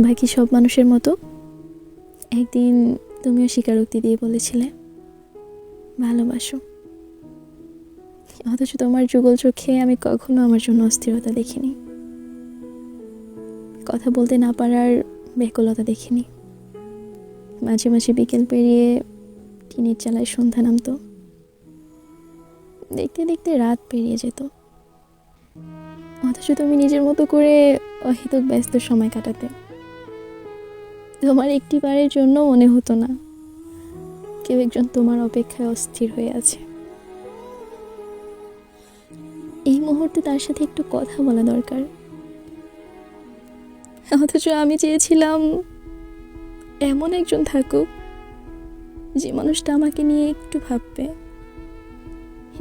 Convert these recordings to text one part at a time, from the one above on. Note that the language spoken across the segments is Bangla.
বাকি সব মানুষের মতো একদিন তুমিও স্বীকারোক্তি দিয়ে বলেছিলে ভালোবাসো, অথচ তোমার যুগল চোখে আমি কখনো আমার জন্য অস্থিরতা দেখিনি, কথা বলতে না পারার ব্যাকুলতা দেখিনি। মাঝে মাঝে বিকেল পেরিয়ে টিনের চালায় সন্ধ্যা নামতো, দেখতে দেখতে রাত পেরিয়ে যেত, অথচ তুমি নিজের মতো করে অহেতুক ব্যস্ত সময় কাটাতে। তোমার একটি বারের জন্য মনে হতো না কেউ একজন তোমার অপেক্ষায় অস্থির হয়ে আছে, এই মুহূর্তে তার সাথে একটু কথা বলা দরকার। অথচ আমি চেয়েছিলাম এমন একজন থাকুক যে মানুষটা আমাকে নিয়ে একটু ভাববে,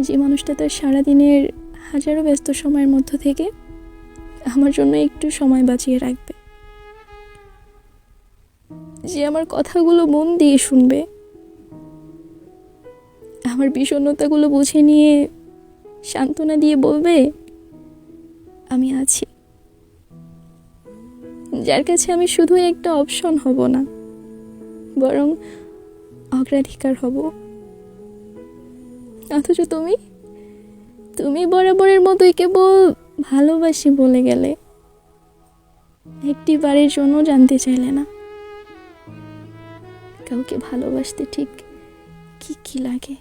যে মানুষটা তার সারাদিনের হাজারো ব্যস্ত সময়ের মধ্য থেকে আমার জন্য একটু সময় বাঁচিয়ে রাখবে, যে আমার কথাগুলো মন দিয়ে শুনবে, আমার বিষণ্ণতাগুলো বুঝে নিয়ে সান্ত্বনা দিয়ে বলবে আমি আছি, যার কাছে আমি শুধু একটা অপশন হব না, বরং অগ্রাধিকার হব। অথচ তুমি বরাবরের মতোই কেবল ভালোবাসি বলে গেলে, একটি বারের জন্য জানতে চাইলে না কাউকে ভালোবাসতে ঠিক কি কি লাগে।